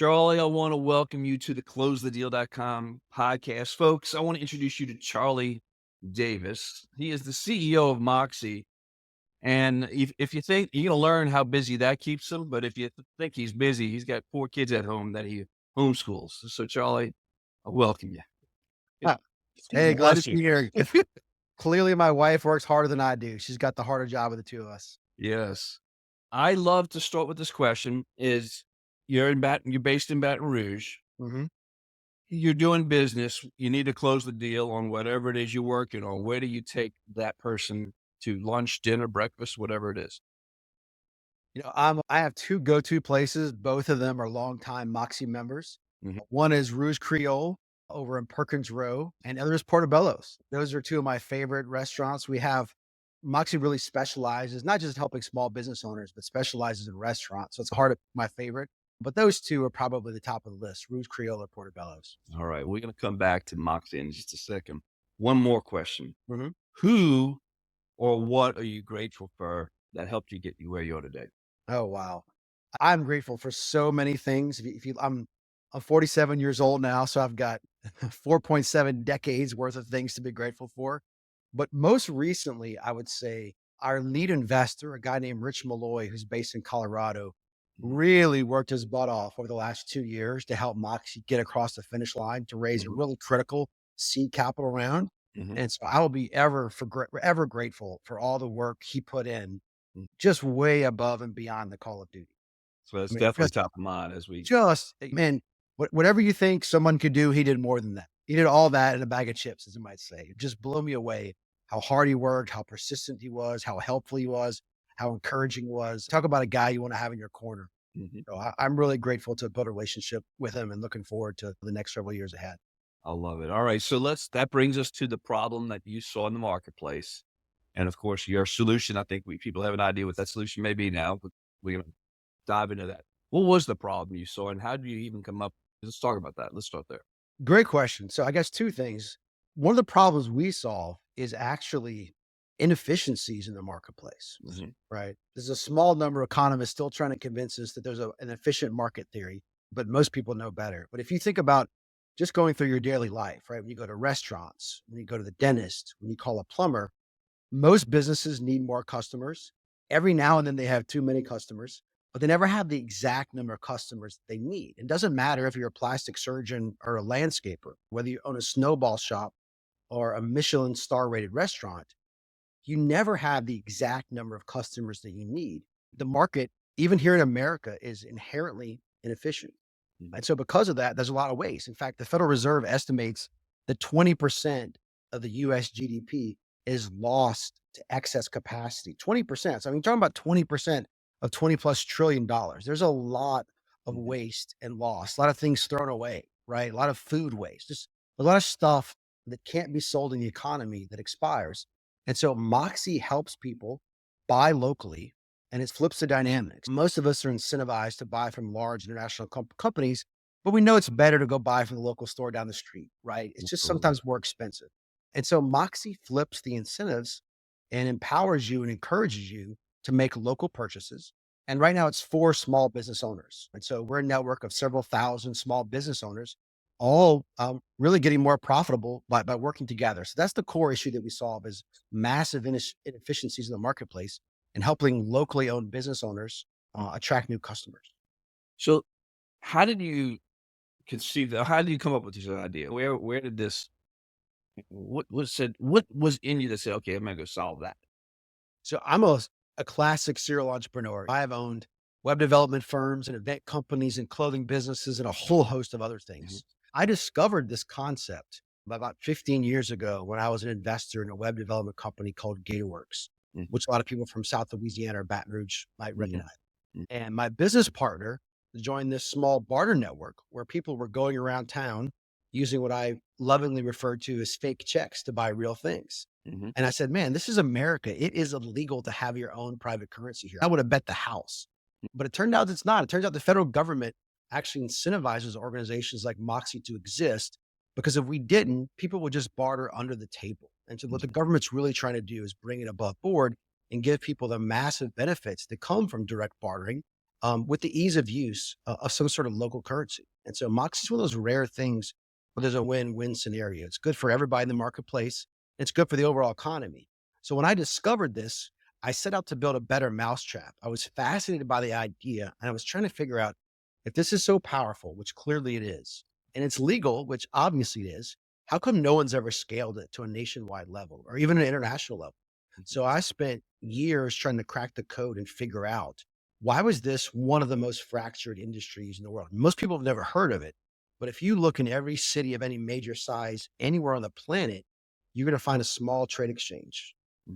Charlie, I want to welcome you to the closethedeal.com podcast. Folks, I want to introduce you to Charlie Davis. He is the CEO of Moxey. And if you think you're going to learn how busy that keeps him, but if you think he's busy, he's got 4 kids at home that he homeschools. So, Charlie, I welcome you. Ah, hey, glad to Bless you. be here. Clearly, my wife works harder than I do. She's got the harder job of the two of us. Yes. I love to start with this question is you're based in Baton Rouge. hmm You're doing business. You need to close the deal on whatever it is you're working on. Where do you take that person to lunch, dinner, breakfast, whatever it is? I have two go-to places. Both of them are longtime Moxie members. Mhm. One is Rouge Creole over in Perkins Row, and the other is Portobello's. Those are two of my favorite restaurants. We have Moxie really specializes not just helping small business owners, but specializes in restaurants. So it's hard to my favorite. But those two are probably the top of the list: Rouge Creole or Portobello's. All right. We're going to come back to Moxie in just a second. One more question. Mhm. Who or what are you grateful for that helped you get you where you are today? Oh, wow. I'm grateful for so many things. I'm 47 years old now, so I've got 4.7 decades worth of things to be grateful for. But most recently, I would say our lead investor, a guy named Rich Malloy, who's based in Colorado, Mhm. really worked his butt off over the last 2 years to help Moxie get across the finish line to raise a Mhm. really critical seed capital round. Mhm. And so I will be ever grateful for all the work he put in, Mhm. just way above and beyond the Call of Duty. So that's I mean, definitely top of mind as we. man, whatever you think someone could do, he did more than that. He did all that in a bag of chips, as you might say. It just blew me away how hard he worked, how persistent he was, how helpful he was, how encouraging he was. Talk about a guy you want to have in your corner. Mhm. So I'm really grateful to build a relationship with him and looking forward to the next several years ahead. I love it. All right. So that brings us to the problem that you saw in the marketplace. And of course, your solution, I think people have an idea what that solution may be now, but we're going to dive into that. What was the problem you saw and how did you even come up? Let's talk about that. Let's start there. Great question. So I guess two things. One of the problems we solve is actually inefficiencies in the marketplace, Mhm. right? There's a small number of economists still trying to convince us that there's an efficient market theory, but most people know better. But if you think about just going through your daily life, right? When you go to restaurants, when you go to the dentist, when you call a plumber, most businesses need more customers. Every now and then they have too many customers, but they never have the exact number of customers they need. It doesn't matter if you're a plastic surgeon or a landscaper, whether you own a snowball shop or a Michelin star rated restaurant, you never have the exact number of customers that you need. The market, even here in America, is inherently inefficient. Mhm. And so, because of that, there's a lot of waste. In fact, the Federal Reserve estimates that 20% of the US GDP is lost to excess capacity. 20%. So, I mean, talking about 20% of 20 plus trillion dollars. There's a lot of Mhm. waste and loss, a lot of things thrown away, right? A lot of food waste, just a lot of stuff that can't be sold in the economy that expires. And so, Moxie helps people buy locally and it flips the dynamics. Most of us are incentivized to buy from large international companies, but we know it's better to go buy from the local store down the street, right? It's just Absolutely. sometimes more expensive. And so Moxie flips the incentives and empowers you and encourages you to make local purchases. And right now it's for small business owners. And so we're a network of several thousand small business owners, all really getting more profitable by working together. So that's the core issue that we solve is massive inefficiencies in the marketplace and helping locally owned business owners attract new customers. So how did you conceive that? How did you come up with this idea? Where did this, what was in you that said, okay, I'm going to go solve that? So a classic serial entrepreneur. I have owned web development firms and event companies and clothing businesses and a whole host of other Mhm. things. I discovered this concept about 15 years ago when I was an investor in a web development company called GatorWorks, Mhm. which a lot of people from South Louisiana or Baton Rouge might Mhm. recognize. Mhm. And my business partner joined this small barter network where people were going around town using what I lovingly referred to as fake checks to buy real things. Mhm. And I said, man, this is America. It is illegal to have your own private currency here. I would have bet the house, but it turned out it's not. It turns out the federal government actually incentivizes organizations like Moxie to exist because if we didn't, people would just barter under the table. And so what the Mhm. government's really trying to do is bring it above board and give people the massive benefits that come from direct bartering with the ease of use of some sort of local currency. And so Moxie is one of those rare things where there's a win-win scenario. It's good for everybody in the marketplace. It's good for the overall economy. So when I discovered this, I set out to build a better mousetrap. I was fascinated by the idea, and I was trying to figure out if this is so powerful, which clearly it is, and it's legal, which obviously it is, how come no one's ever scaled it to a nationwide level or even an international level? So I spent years trying to crack the code and figure out why was this one of the most fractured industries in the world? Most people have never heard of it. But if you look in every city of any major size anywhere on the planet, you're going to find a small trade exchange,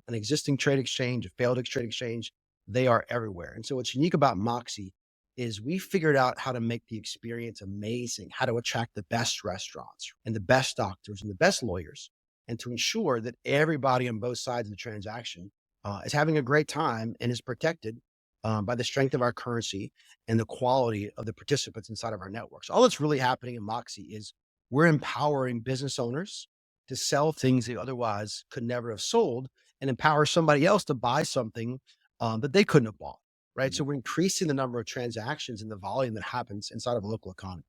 an existing trade exchange, a failed trade exchange. They are everywhere. And so what's unique about Moxie is we figured out how to make the experience amazing, how to attract the best restaurants and the best doctors and the best lawyers, and to ensure that everybody on both sides of the transaction is having a great time and is protected by the strength of our currency and the quality of the participants inside of our networks. All that's really happening in Moxie is we're empowering business owners to sell things they otherwise could never have sold and empower somebody else to buy something that they couldn't have bought. Right. So we're increasing the number of transactions and the volume that happens inside of a local economy.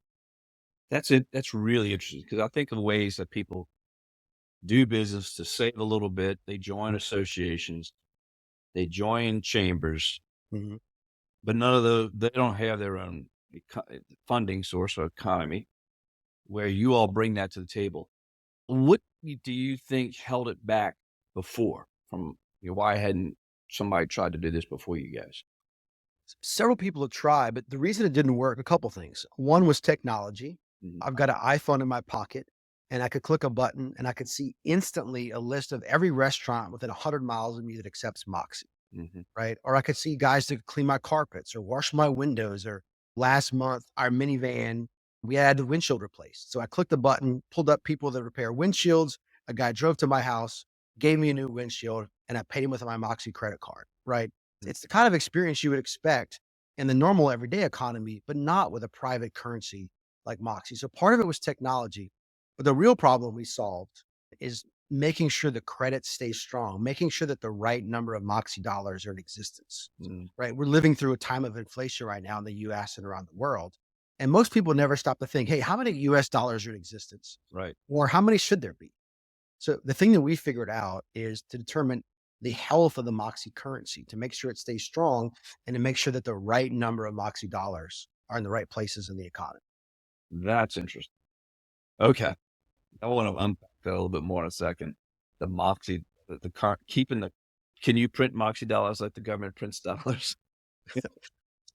That's it. That's really interesting because I think of ways that people do business to save a little bit. They join associations, they join chambers, Mhm. but none of they don't have their own funding source or economy where you all bring that to the table. What do you think held it back before from why hadn't somebody tried to do this before you guys? Several people have tried, but the reason it didn't work, a couple things. One was technology. Mhm. I've got an iPhone in my pocket and I could click a button and I could see instantly a list of every restaurant within 100 miles of me that accepts Moxie, Mhm. right? Or I could see guys that could clean my carpets or wash my windows. Or last month, our minivan, we had the windshield replaced. So I clicked the button, pulled up people that repair windshields. A guy drove to my house, gave me a new windshield, and I paid him with my Moxie credit card, right? It's the kind of experience you would expect in the normal everyday economy, but not with a private currency like Moxie. So part of it was technology, but the real problem we solved is making sure the credit stays strong, making sure that the right number of Moxie dollars are in existence, Mm, right? We're living through a time of inflation right now in the US and around the world. And most people never stop to think, hey, how many US dollars are in existence? right. Or how many should there be? So the thing that we figured out is to determine the health of the Moxie currency, to make sure it stays strong and to make sure that the right number of Moxie dollars are in the right places in the economy. That's interesting. Okay. I want to unpack that a little bit more in a second. The Moxie, the current, keeping the, can you print Moxie dollars like the government prints dollars?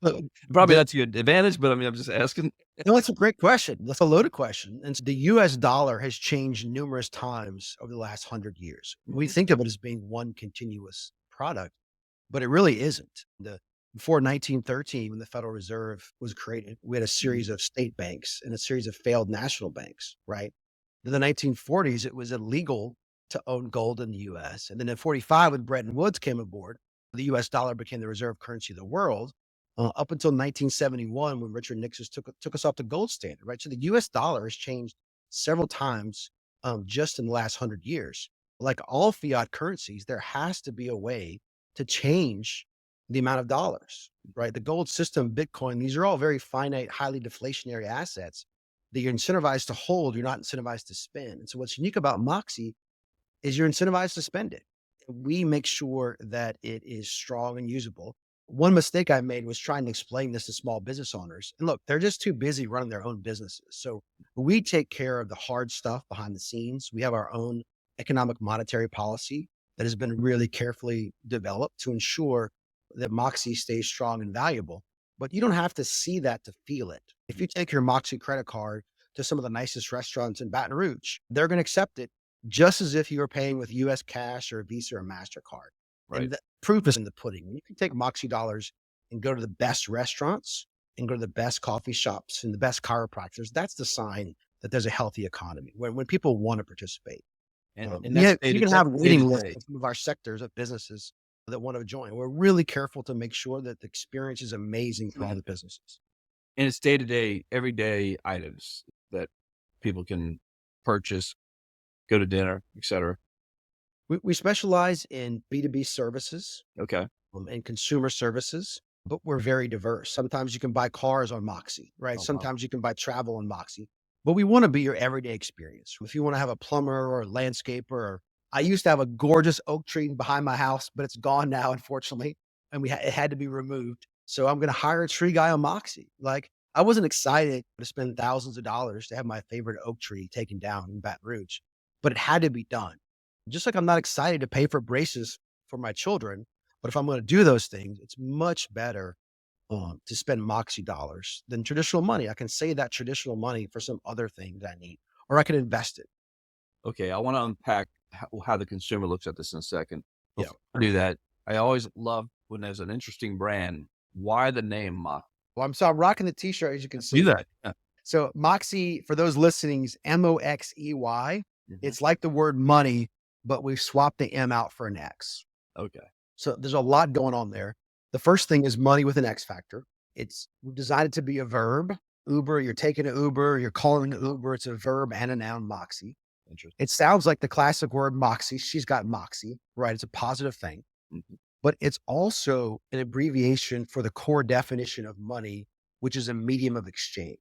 So Probably the, not to your advantage, but I mean, I'm just asking. no, that's a great question. That's a loaded question. And so the US dollar has changed numerous times over the last 100 years. We Mhm. think of it as being one continuous product, but it really isn't. Before 1913, when the Federal Reserve was created, we had a Mhm. series of state banks and a series of failed national banks, right? In the 1940s, it was illegal to own gold in the US. And then in 45, when Bretton Woods came aboard, the US dollar became the reserve currency of the world. Up until 1971, when Richard Nixon took us off the gold standard, right? So the US dollar has changed several times just in the last 100 years. Like all fiat currencies, there has to be a way to change the amount of dollars, right? The gold system, Bitcoin, these are all very finite, highly deflationary assets that you're incentivized to hold, you're not incentivized to spend. And so what's unique about Moxie is you're incentivized to spend it. We make sure that it is strong and usable. One mistake I made was trying to explain this to small business owners. And look, they're just too busy running their own businesses. So we take care of the hard stuff behind the scenes. We have our own economic monetary policy that has been really carefully developed to ensure that Moxie stays strong and valuable. But you don't have to see that to feel it. If you take your Moxie credit card to some of the nicest restaurants in Baton Rouge, they're going to accept it just as if you were paying with US cash or Visa or MasterCard. Right. And the proof is in the pudding. You can take Moxie dollars and go to the best restaurants and go to the best coffee shops and the best chiropractors. That's the sign that there's a healthy economy when people want to participate. And Yeah, that's day you to can that's have day to waiting lists day. in some of our sectors of businesses that want to join. We're really careful to make sure that the experience is amazing for all the businesses. And it's day to day, everyday items that people can purchase, go to dinner, etc. We specialize in B2B services Okay. and consumer services. but we're very diverse. Sometimes you can buy cars on Moxie, right? Oh, wow. Sometimes you can buy travel on Moxie, but we want to be your everyday experience. If you want to have a plumber or a landscaper, or I used to have a gorgeous oak tree behind my house, but it's gone now, unfortunately, and it had to be removed. So I'm going to hire a tree guy on Moxie. Like I wasn't excited to spend thousands of dollars to have my favorite oak tree taken down in Baton Rouge, but it had to be done. Just like I'm not excited to pay for braces for my children, but if I'm going to do those things, it's much better to spend Moxie dollars than traditional money. I can save that traditional money for some other thing that I need, or I can invest it. Okay, I want to unpack how the consumer looks at this in a second. Yeah. Before I do that, I always love when there's an interesting brand. Why the name Moxie? Well, I'm rocking the t-shirt as you can Do see. that. Yeah. So Moxie, for those listening, is Moxey. Mhm. It's like the word money, but we've swapped the M out for an X. Okay. So there's a lot going on there. The first thing is money with an X factor. We've designed it to be a verb. Uber, you're taking an Uber, you're calling an Uber. It's a verb and a noun, Moxie. Interesting. It sounds like the classic word moxie. She's got moxie, right? It's a positive thing, Mhm. but it's also an abbreviation for the core definition of money, which is a medium of exchange.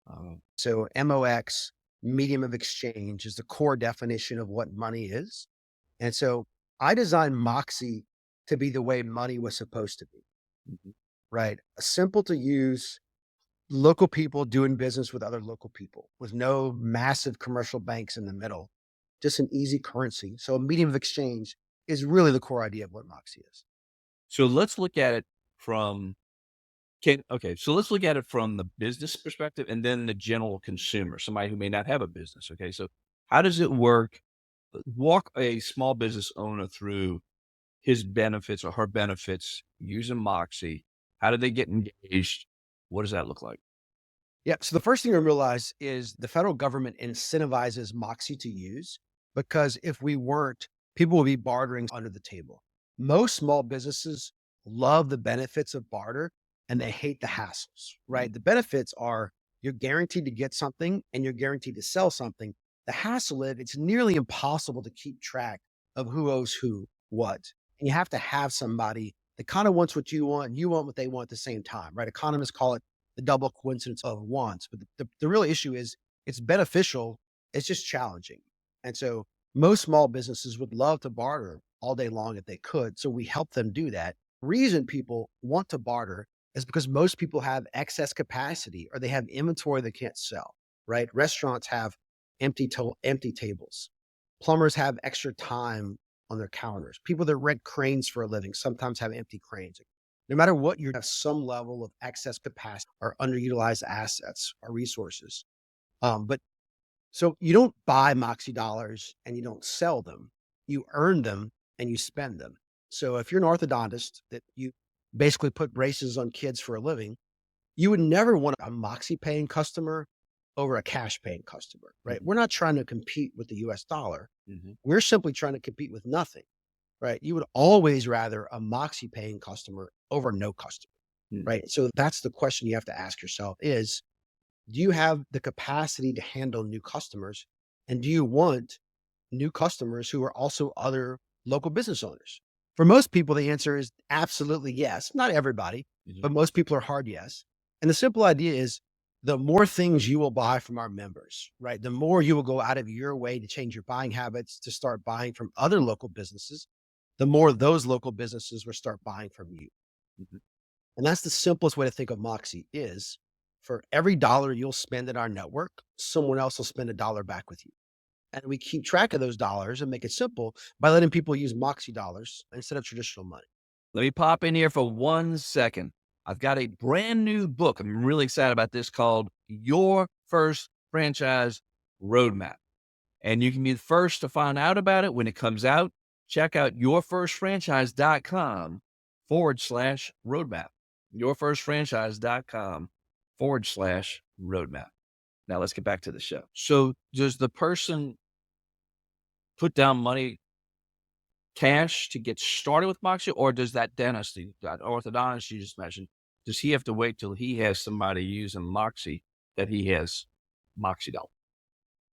Uh, So MOX, medium of exchange, is the core definition of what money is. And so I designed Moxie to be the way money was supposed to be, mhm. right? A simple to use, local people doing business with other local people with no massive commercial banks in the middle, just an easy currency. So a medium of exchange is really the core idea of what Moxie is. So let's look at it from so let's look at it from the business perspective and then the general consumer, somebody who may not have a business. Okay. So how does it work? Walk a small business owner through his benefits or her benefits using Moxie. How do they get engaged? What does that look like? Yeah. So the first thing to realize is the federal government incentivizes Moxie to use because if we weren't, people would be bartering under the table. Most small businesses love the benefits of barter and they hate the hassles, right? Mhm. The benefits are you're guaranteed to get something and you're guaranteed to sell something. The hassle is it's nearly impossible to keep track of who owes who what. And you have to have somebody that kind of wants what you want and you want what they want at the same time, right? Economists call it the double coincidence of wants. But the real issue is it's beneficial, it's just challenging. And so most small businesses would love to barter all day long if they could. So we help them do that. Reason people want to barter is because most people have excess capacity or they have inventory they can't sell, right? Restaurants have empty tables. Plumbers have extra time on their counters. People that rent cranes for a living sometimes have empty cranes. No matter what, you have some level of excess capacity or underutilized assets or resources. But so you don't buy Moxie dollars and you don't sell them. You earn them and you spend them. So if you're an orthodontist that you basically put braces on kids for a living, you would never want a Moxie paying customer over a cash paying customer, right? Mhm. We're not trying to compete with the US dollar. Mhm. We're simply trying to compete with nothing, right? You would always rather a Moxie paying customer over no customer, Mm. right? So that's the question you have to ask yourself is, do you have the capacity to handle new customers? And do you want new customers who are also other local business owners? For most people, the answer is absolutely yes. Not everybody, Mhm. but most people are hard yes. And the simple idea is the more things you will buy from our members, right? The more you will go out of your way to change your buying habits to start buying from other local businesses, the more those local businesses will start buying from you. Mhm. And that's the simplest way to think of Moxie is for every dollar you'll spend in our network, someone else will spend a dollar back with you. And we keep track of those dollars and make it simple by letting people use Moxie dollars instead of traditional money. Let me pop in here for 1 second. I've got a brand new book. I'm really excited about this called Your First Franchise Roadmap. And you can be the first to find out about it when it comes out. Check out yourfirstfranchise.com/roadmap. Yourfirstfranchise.com/roadmap. Now let's get back to the show. So does the person put down money cash to get started with Moxie, or does that orthodontist you just mentioned, does he have to wait till he has somebody using Moxie that he has Moxie dollars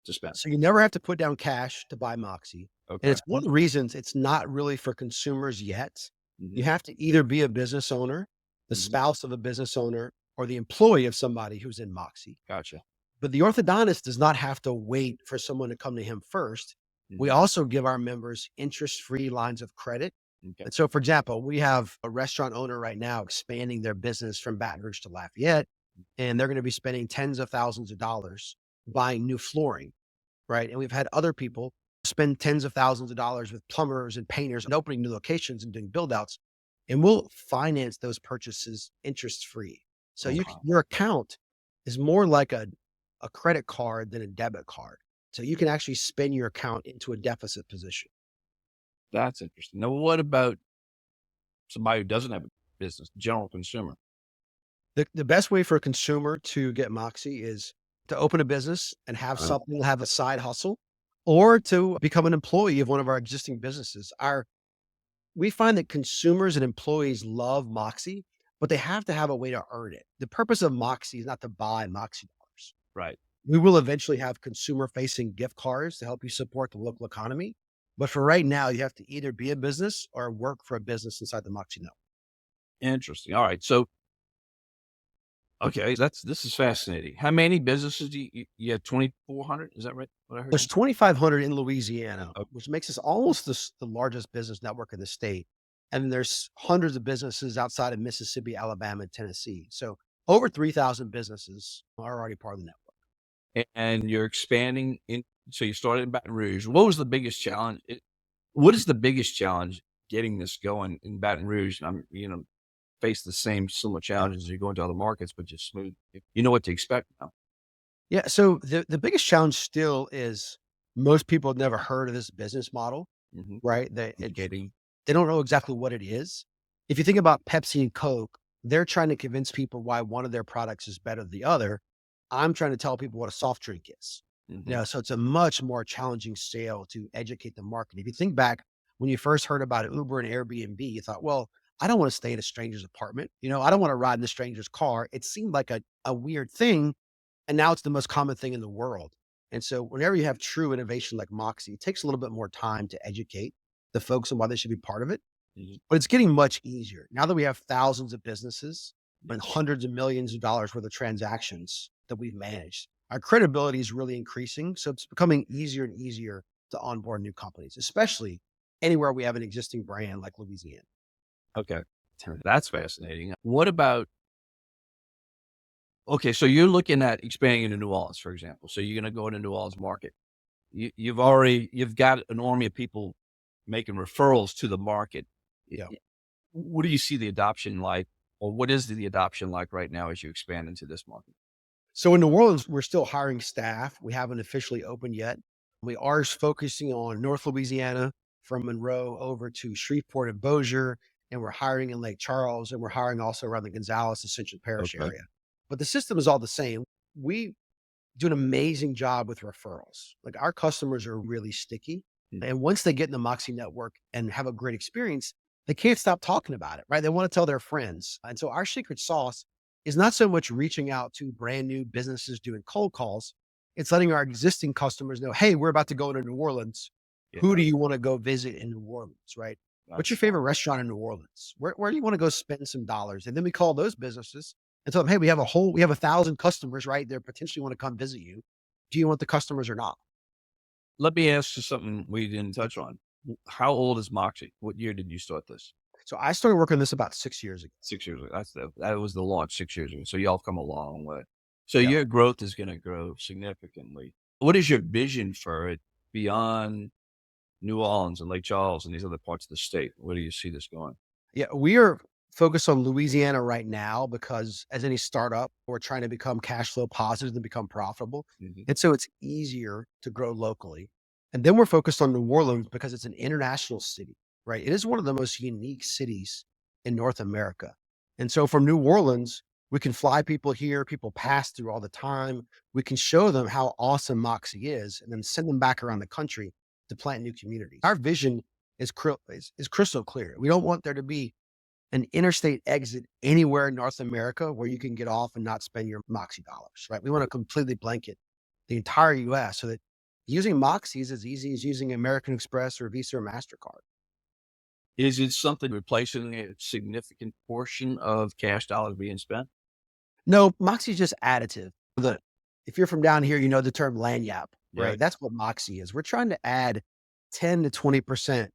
to spend? So you never have to put down cash to buy Moxie. And Okay. it's one of the reasons it's not really for consumers yet. You Mhm. have to either be a business owner the Mhm. spouse of a business owner, or the employee of somebody who's in Moxie. Gotcha. But the orthodontist does not have to wait for someone to come to him first. We Mhm. also give our members interest-free lines of credit. Okay. And so, for example, we have a restaurant owner right now expanding their business from Baton Rouge to Lafayette, and they're going to be spending tens of thousands of dollars buying new flooring, right? And we've had other people spend tens of thousands of dollars with plumbers and painters and opening new locations and doing build outs. And we'll finance those purchases interest free. So Oh, wow. your account is more like a credit card than a debit card. So you can actually spin your account into a deficit position. That's interesting. Now, what about somebody who doesn't have a business, general consumer? The best way for a consumer to get Moxie is to open a business and have Uh, something, have a side hustle, or to become an employee of one of our existing businesses. We find that consumers and employees love Moxie, but they have to have a way to earn it. The purpose of Moxie is not to buy Moxie dollars. right. We will eventually have consumer facing gift cards to help you support the local economy. But for right now, you have to either be a business or work for a business inside the Moxie network. Interesting. All right. So, okay, this is fascinating. How many businesses do you have? 2,400? Is that right? What I heard There's you? 2,500 in Louisiana, Oh, which makes us almost the largest business network in the state. And there's hundreds of businesses outside of Mississippi, Alabama, and Tennessee. So over 3,000 businesses are already part of the network. and you're expanding in. So you started in Baton Rouge. What was the biggest challenge? What is the biggest challenge getting this going in Baton Rouge? Face the same similar Yeah. challenges as you go into other markets, but just smooth. You know what to expect now. Yeah. So the biggest challenge still is most people have never heard of this business model, Mhm. right? Getting They don't know exactly what it is. If you think about Pepsi and Coke, they're trying to convince people why one of their products is better than the other. I'm trying to tell people what a soft drink is. Mhm. So it's a much more challenging sale to educate the market. If you think back when you first heard about Uber and Airbnb, you thought, well, I don't want to stay in a stranger's apartment. I don't want to ride in a stranger's car. It seemed like a weird thing. And now it's the most common thing in the world. And so whenever you have true innovation like Moxie, it takes a little bit more time to educate the folks on why they should be part of it. Mhm. But it's getting much easier. Now that we have thousands of businesses Yeah. and hundreds of millions of dollars worth of transactions that we've managed, our credibility is really increasing. So it's becoming easier and easier to onboard new companies, especially anywhere we have an existing brand like Louisiana. Okay. That's fascinating. What about okay, so you're looking at expanding into New Orleans, for example. So you're gonna go into New Orleans market. You've got an army of people making referrals to the market. Yeah. What do you see the adoption like, or what is the adoption like right now as you expand into this market? So in New Orleans, we're still hiring staff. We haven't officially opened yet. We are focusing on North Louisiana from Monroe over to Shreveport and Bossier, and we're hiring in Lake Charles, and we're hiring also around the Gonzales and Central Parish Okay. area. But the system is all the same. We do an amazing job with referrals. Like our customers are really sticky. Mm. And once they get in the Moxie network and have a great experience, they can't stop talking about it, right? They want to tell their friends. And so our secret sauce is not so much reaching out to brand new businesses doing cold calls. It's letting our existing customers know, hey, we're about to go into New Orleans. Yeah, Who do you want to go visit in New Orleans, right? What's that's your smart. favorite restaurant in New Orleans? Where do you want to go spend some dollars? And then we call those businesses and tell them, hey, we have 1,000 customers, right? They potentially want to come visit you. Do you want the customers or not? Let me ask you something we didn't touch on. How old is Moxie? What year did you start this? So I started working on this about 6 years ago. 6 years ago. That was the launch 6 years ago. So y'all come a long way. So Yeah. your growth is going to grow significantly. What is your vision for it beyond New Orleans and Lake Charles and these other parts of the state? Where do you see this going? Yeah. We are focused on Louisiana right now because as any startup, we're trying to become cash flow positive and become profitable. Mhm. And so it's easier to grow locally. And then we're focused on New Orleans because it's an international city, right? It is one of the most unique cities in North America. And so from New Orleans, we can fly people here, people pass through all the time. We can show them how awesome Moxie is and then send them back around the country to plant new communities. Our vision is crystal clear. We don't want there to be an interstate exit anywhere in North America where you can get off and not spend your Moxie dollars, right? We want to completely blanket the entire US so that using Moxie is as easy as using American Express or Visa or MasterCard. Is it something replacing a significant portion of cash dollars being spent? No, Moxie is just additive. If you're from down here, you know the term lanyap, Yeah. right? That's what Moxie is. We're trying to add 10 to 20%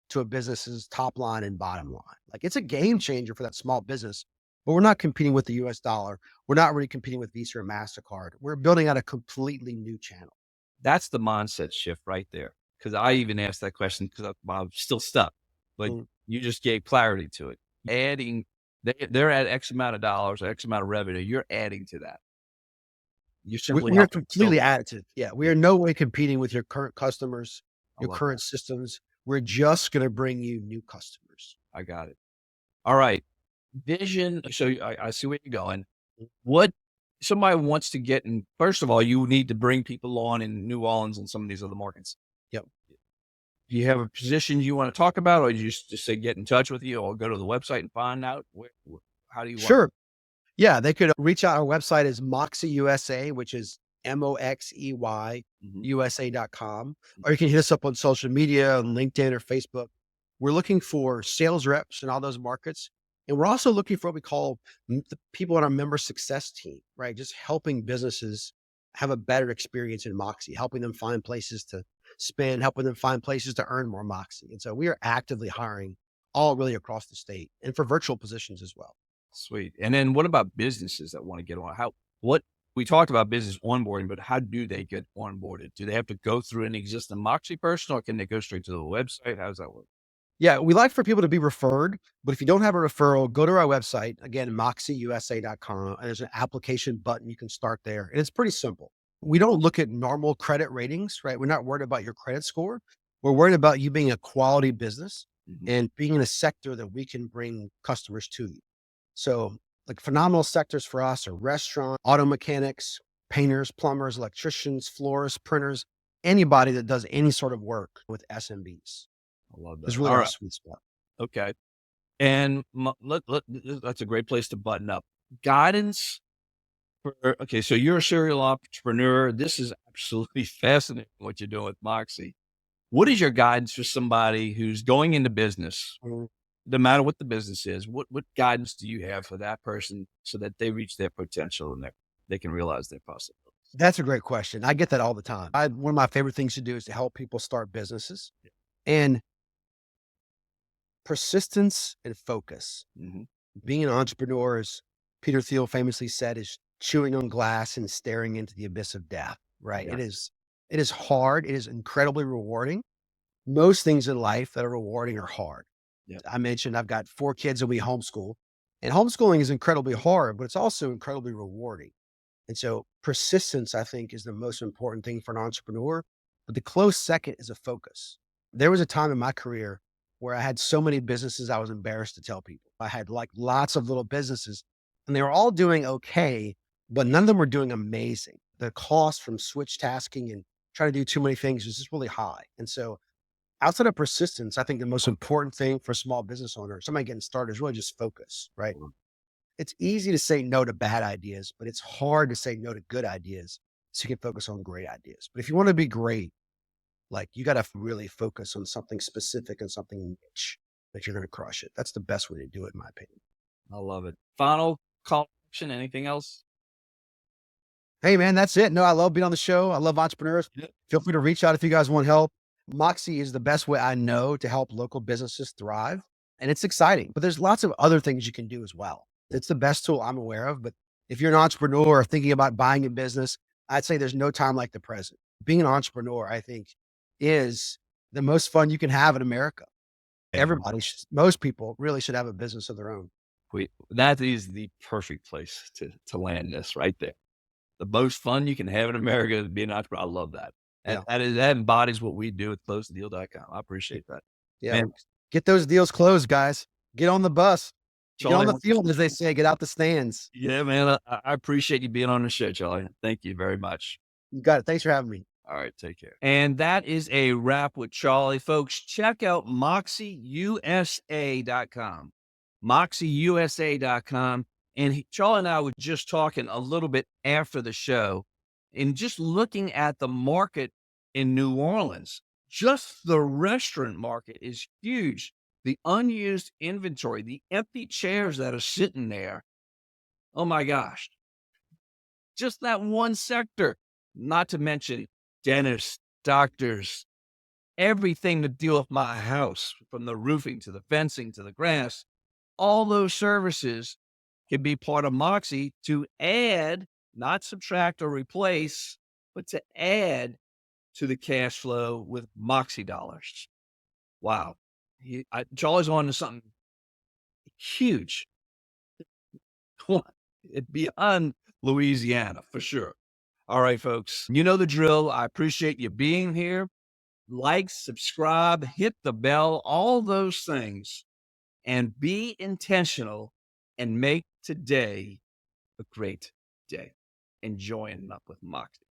to a business's top line and bottom line. Like it's a game changer for that small business, but we're not competing with the US dollar. We're not really competing with Visa or MasterCard. We're building out a completely new channel. That's the mindset shift right there. Because I even asked that question because I'm still stuck, but Mm. you just gave clarity to it. Adding, they're at X amount of dollars, or X amount of revenue. You're adding to that. You're simply We're helping completely facilitate. additive. Yeah, we Yeah, are no way competing with your current customers, I your love current that. systems. We're just gonna bring you new customers. I got it. All right. Vision. So I see where you're going. What somebody wants to get in, first of all, you need to bring people on in New Orleans and some of these other markets. Yep. Do you have a position you want to talk about, or you just say get in touch with you, or go to the website and find out how do you want? Sure. Yeah, they could reach out. Our website is Moxey USA, which is Moxey Mhm. USA.com. Or you can hit us up on social media, on LinkedIn or Facebook. We're looking for sales reps in all those markets. And we're also looking for what we call the people on our member success team, right? Just helping businesses have a better experience in Moxie, helping them find places to spend, helping them find places to earn more Moxie. And so we are actively hiring all really across the state and for virtual positions as well. Sweet. And then what about businesses that want to get on? What we talked about business onboarding, but how do they get onboarded? Do they have to go through an existing Moxie person, or can they go straight to the website? How does that work? Yeah, we like for people to be referred, but if you don't have a referral, go to our website, again, moxeyusa.com, and there's an application button. You can start there. And it's pretty simple. We don't look at normal credit ratings, right? We're not worried about your credit score. We're worried about you being a quality business Mhm. and being in a sector that we can bring customers to you. So, like phenomenal sectors for us are restaurant, auto mechanics, painters, plumbers, electricians, florists, printers, anybody that does any sort of work with SMBs I love is that. really All our right. sweet spot. Okay. And that's a great place to button up. Guidance okay, so you're a serial entrepreneur. This is absolutely fascinating what you're doing with Moxie. What is your guidance for somebody who's going into business, Mhm. no matter what the business is? What guidance do you have for that person so that they reach their potential and they can realize their possibilities? That's a great question. I get that all the time. One of my favorite things to do is to help people start businesses and persistence and focus. Mhm. Being an entrepreneur, as Peter Thiel famously said, is chewing on glass and staring into the abyss of death, right? Yeah. It is hard. It is incredibly rewarding. Most things in life that are rewarding are hard. Yeah. I mentioned I've got 4 kids that we homeschool, and homeschooling is incredibly hard, but it's also incredibly rewarding. And so persistence, I think, is the most important thing for an entrepreneur. But the close second is a focus. There was a time in my career where I had so many businesses I was embarrassed to tell people. I had like lots of little businesses and they were all doing okay, but none of them were doing amazing. The cost from switch tasking and trying to do too many things was just really high. And so outside of persistence, I think the most important thing for a small business owner, somebody getting started, is really just focus, right? It's easy to say no to bad ideas, but it's hard to say no to good ideas so you can focus on great ideas. But if you want to be great, like you got to really focus on something specific and something niche that you're going to crush it. That's the best way to do it, in my opinion. I love it. Final call to action, anything else? Hey, man, that's it. No, I love being on the show. I love entrepreneurs. Yeah. Feel free to reach out if you guys want help. Moxie is the best way I know to help local businesses thrive. And it's exciting, but there's lots of other things you can do as well. It's the best tool I'm aware of. But if you're an entrepreneur or thinking about buying a business, I'd say there's no time like the present. Being an entrepreneur, I think, is the most fun you can have in America. And Most people really should have a business of their own. that is the perfect place to land this right there. The most fun you can have in America is being an entrepreneur. I love that. Yeah. That embodies what we do at closethedeal.com. I appreciate that. Yeah. Man, Get those deals closed, guys. Get on the bus. Get on Charlie, the field, as they say, get out the stands. yeah, man, I appreciate you being on the show, Charlie. Thank you very much. You got it. Thanks for having me. All right, take care. And that is a wrap with Charlie. Folks, check out moxeyusa.com. Moxeyusa.com. And Charlie and I were just talking a little bit after the show and just looking at the market in New Orleans. Just the restaurant market is huge. the unused inventory, the empty chairs that are sitting there. Oh my gosh. Just that one sector, not to mention dentists, doctors, everything to deal with my house, from the roofing to the fencing to the grass. All those services can be part of Moxie to add, not subtract or replace, but to add to the cash flow with Moxey Dollars. Wow. Charlie's on to something huge. It beyond Louisiana for sure. All right, folks. You know the drill. I appreciate you being here. Like, subscribe, hit the bell, all those things, and be intentional and make today a great day. Enjoying up with Moxie.